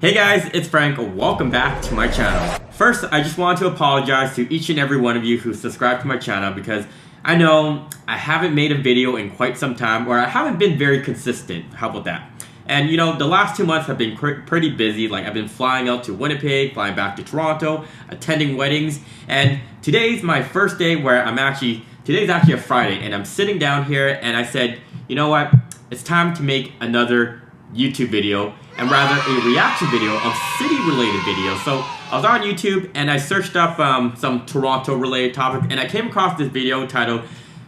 Hey guys, it's Frank. Welcome back to my channel. First, I just want to apologize to each and every one of you who subscribed to my channel because I know I haven't made a video in quite some time, or I haven't been very consistent. How about that? And you know, the last 2 months have been pretty busy. Like, I've been flying out to Winnipeg, flying back to Toronto, attending weddings, and today's my first day where today's actually a Friday, and I'm sitting down here and I said, you know what? It's time to make another YouTube video, and rather a reaction video of city-related videos. So I was on YouTube and I searched up some Toronto-related topics, and I came across this video titled,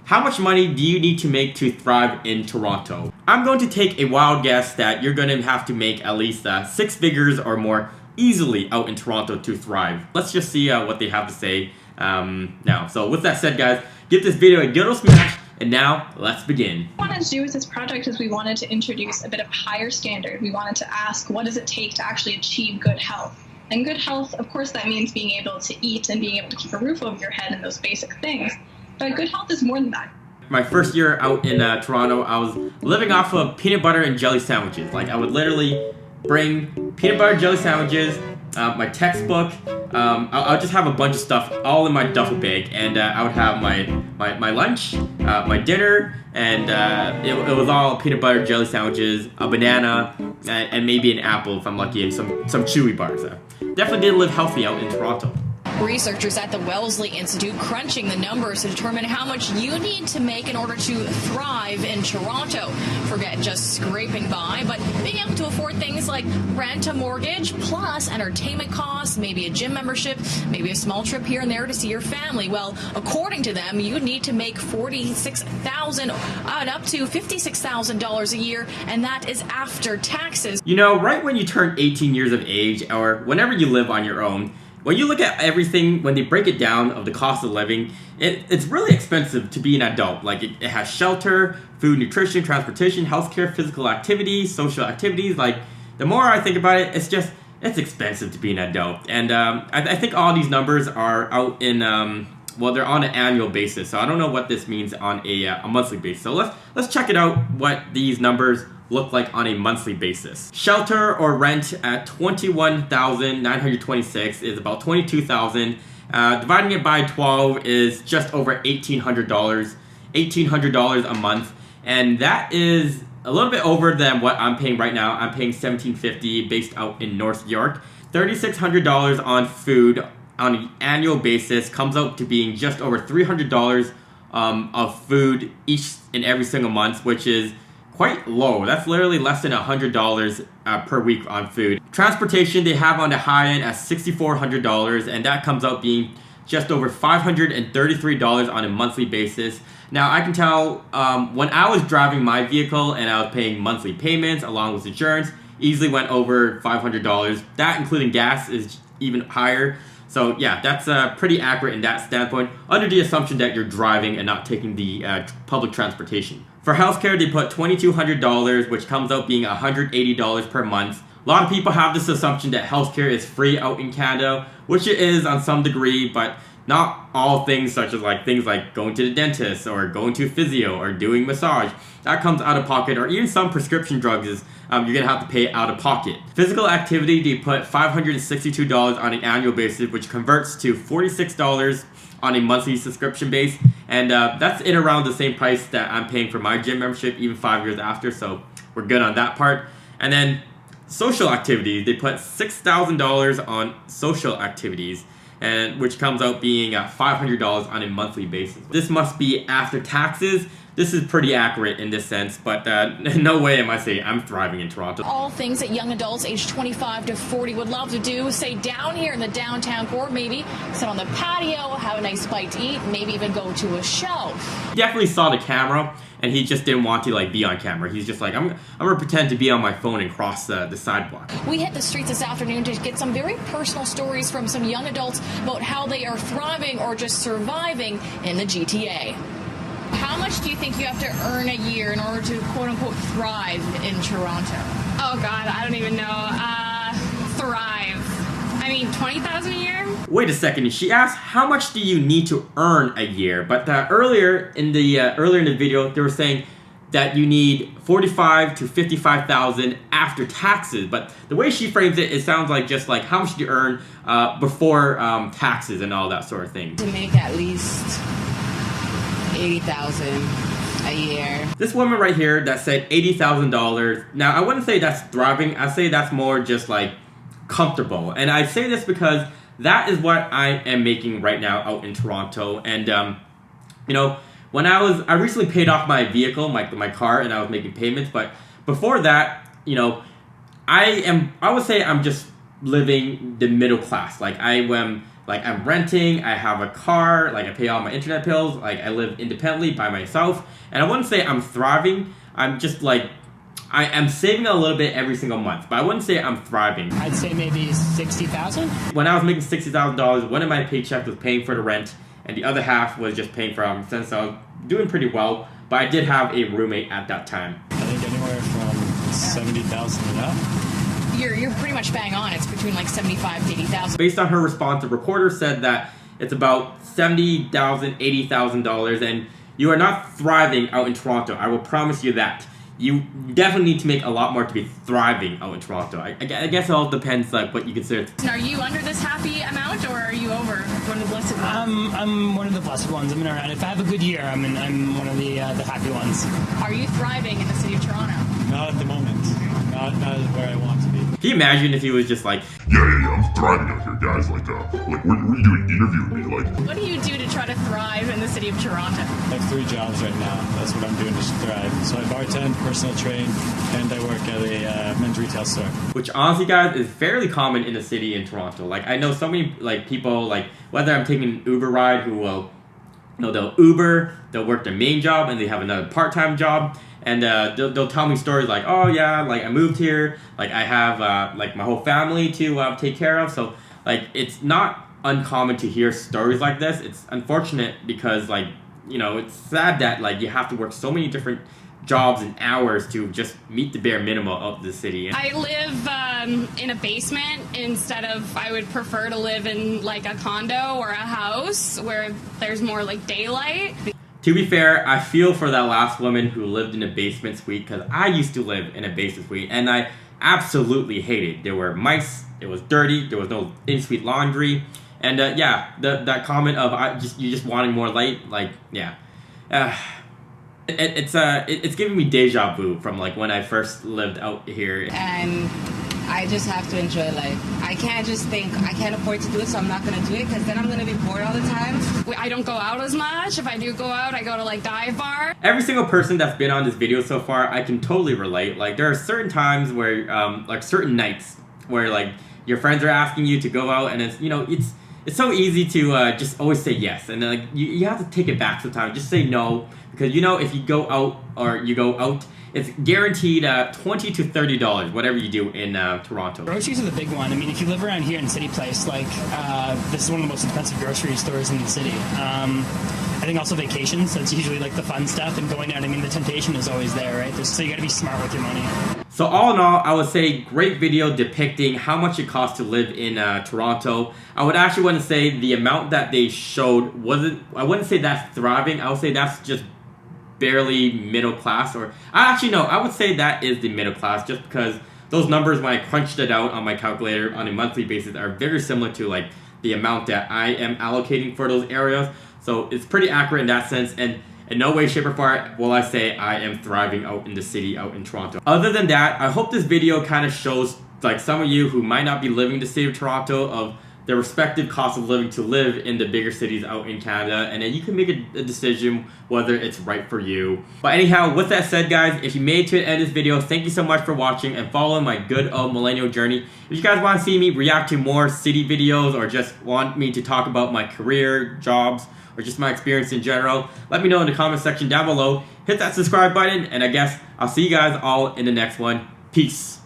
"How much money do you need to make to thrive in Toronto?" I'm going to take a wild guess that you're going to have to make at least 6 figures or more easily out in Toronto to thrive. Let's just see what they have to say now. So with that said, guys, give this video a good old smash. And now, let's begin. What we wanted to do with this project is we wanted to introduce a bit of a higher standard. We wanted to ask, what does it take to actually achieve good health? And good health, of course, that means being able to eat and being able to keep a roof over your head and those basic things. But good health is more than that. My first year out in Toronto, I was living off of peanut butter and jelly sandwiches. Like, I would literally bring peanut butter and jelly sandwiches, my textbook, I'll just have a bunch of stuff all in my duffel bag, and I would have my lunch, my dinner, and it was all peanut butter jelly sandwiches, a banana, and maybe an apple if I'm lucky, and some chewy bars. Definitely didn't live healthy out in Toronto. Researchers at the Wellesley Institute crunching the numbers to determine how much you need to make in order to thrive in Toronto. Forget just scraping by, but being able to afford things like rent, a mortgage, plus entertainment costs, maybe a gym membership, maybe a small trip here and there to see your family. Well, according to them, you need to make $46,000 up to $56,000 a year, and that is after taxes. You know, right when you turn 18 years of age, or whenever you live on your own, when you look at everything, when they break it down of the cost of living, it's really expensive to be an adult. Like, it has shelter, food, nutrition, transportation, healthcare, physical activities, social activities. Like, the more I think about it, it's expensive to be an adult. And I think all these numbers are out in, well, they're on an annual basis. So I don't know what this means on a monthly basis. So let's check it out, what these numbers look like on a monthly basis. Shelter or rent at $21,926 is about $22,000. Dividing it by 12 is just over $1,800. $1,800 a month, and that is a little bit over than what I'm paying right now. I'm paying $1,750 based out in North York. $3,600 on food on an annual basis comes out to being just over $300 of food each and every single month, which is quite low. That's literally less than $100 per week on food. Transportation, they have on the high end at $6,400, and that comes out being just over $533 on a monthly basis. Now, I can tell when I was driving my vehicle and I was paying monthly payments along with insurance, easily went over $500. That, including gas, is even higher. So yeah, that's pretty accurate in that standpoint, under the assumption that you're driving and not taking the public transportation. For healthcare, they put $2,200, which comes out being $180 per month. A lot of people have this assumption that healthcare is free out in Canada, which it is on some degree, but not all things, such as things like going to the dentist or going to physio or doing massage. That comes out of pocket, or even some prescription drugs is you're gonna have to pay out of pocket. Physical activity, they put $562 on an annual basis, which converts to $46 on a monthly subscription base, and that's in around the same price that I'm paying for my gym membership even 5 years after, so we're good on that part. And then social activities, they put $6,000 on social activities, and which comes out being $500 on a monthly basis. This must be after taxes. This is pretty accurate in this sense, but no way am I saying I'm thriving in Toronto. All things that young adults aged 25 to 40 would love to do, say down here in the downtown core, maybe sit on the patio, have a nice bite to eat, maybe even go to a show. He definitely saw the camera, and he just didn't want to be on camera. He's just like, I'm gonna pretend to be on my phone and cross the sidewalk. We hit the streets this afternoon to get some very personal stories from some young adults about how they are thriving or just surviving in the GTA. How much do you think you have to earn a year in order to quote-unquote thrive in Toronto? Oh God, I don't even know. Thrive. I mean, $20,000 a year? Wait a second. She asked, how much do you need to earn a year? But earlier in the video, they were saying that you need 45 to 55,000 after taxes. But the way she frames it, it sounds like just like how much do you earn before taxes and all that sort of thing. To make at least 80,000 a year. This woman right here that said $80,000. Now I wouldn't say that's thriving. I say that's more just like comfortable. And I say this because that is what I am making right now out in Toronto. And you know, when I recently paid off my vehicle, my car, and I was making payments. But before that, you know, I would say I'm just living the middle class. Like I'm renting, I have a car, like I pay all my internet bills, like I live independently by myself. And I wouldn't say I'm thriving. I'm just like, I am saving a little bit every single month, but I wouldn't say I'm thriving. I'd say maybe 60,000. When I was making $60,000, one of my paychecks was paying for the rent, and the other half was just paying for expenses. So I was doing pretty well, but I did have a roommate at that time. I think anywhere from 70,000 and up. You're pretty much bang on. It's between like 75 to 80,000. Based on her response, the reporter said that it's about $70,000, $80,000, and you are not thriving out in Toronto. I will promise you that. You definitely need to make a lot more to be thriving out in Toronto. I guess it all depends like what you consider. Are you under this happy amount, or are you over one of the blessed ones? I'm one of the blessed ones. I'm in around. If I have a good year, I'm one of the happy ones. Are you thriving in the city of Toronto? Not at the moment. Not where I want to be. Can you imagine if he was just like, yeah, I'm thriving out here, guys. Like what are you doing interviewing me? Like, What do you do to try to thrive in the city of Toronto? I have 3 jobs right now. That's what I'm doing to thrive. So I bartend, personal train, and I work at a men's retail store. which honestly, guys, is fairly common in the city in Toronto. Like, I know so many like people, like whether I'm taking an Uber ride, who will, you know, they'll Uber, they'll work their main job, and they have another part-time job. And they'll tell me stories like, oh yeah, like I moved here, like I have like my whole family to take care of. So like it's not uncommon to hear stories like this. It's unfortunate because like, you know, it's sad that like you have to work so many different jobs and hours to just meet the bare minimum of the city. I live in a basement instead of, I would prefer to live in like a condo or a house where there's more like daylight. To be fair, I feel for that last woman who lived in a basement suite, because I used to live in a basement suite and I absolutely hated it. There were mice, it was dirty, there was no in-suite laundry, and yeah, that comment of you just wanting more light, like yeah, it's giving me deja vu from like when I first lived out here. And I just have to enjoy life. I can't just think I can't afford to do it, so I'm not going to do it, because then I'm going to be bored all the time. I don't go out as much. If I do go out, I go to like dive bar. Every single person that's been on this video so far, I can totally relate. Like there are certain times where, like certain nights where like your friends are asking you to go out, and it's, you know, it's so easy to just always say yes, and then like you have to take it back sometimes. Just say no, because you know if you go out, it's guaranteed $20 to $30, whatever you do in Toronto. Groceries are the big one. I mean, if you live around here in City Place, like this is one of the most expensive grocery stores in the city. I think also vacations, that's usually like the fun stuff, and going out, I mean, the temptation is always there, right? So you gotta be smart with your money. So all in all, I would say great video depicting how much it costs to live in Toronto. I would actually want to say the amount that they showed I wouldn't say that's thriving, I would say that's just barely middle class, or I would say that is the middle class, just because those numbers, when I crunched it out on my calculator on a monthly basis, are very similar to like the amount that I am allocating for those areas. So it's pretty accurate in that sense, and in no way, shape, or form will I say I am thriving out in the city, out in Toronto. Other than that, I hope this video kind of shows like some of you who might not be living in the city of Toronto of the respective cost of living to live in the bigger cities out in Canada, and then you can make a decision whether it's right for you. But anyhow, with that said, guys, if you made it to the end of this video, thank you so much for watching and following my good old millennial journey. If you guys want to see me react to more city videos, or just want me to talk about my career, jobs, or just my experience in general, let me know in the comment section down below. Hit that subscribe button, and I guess I'll see you guys all in the next one. Peace.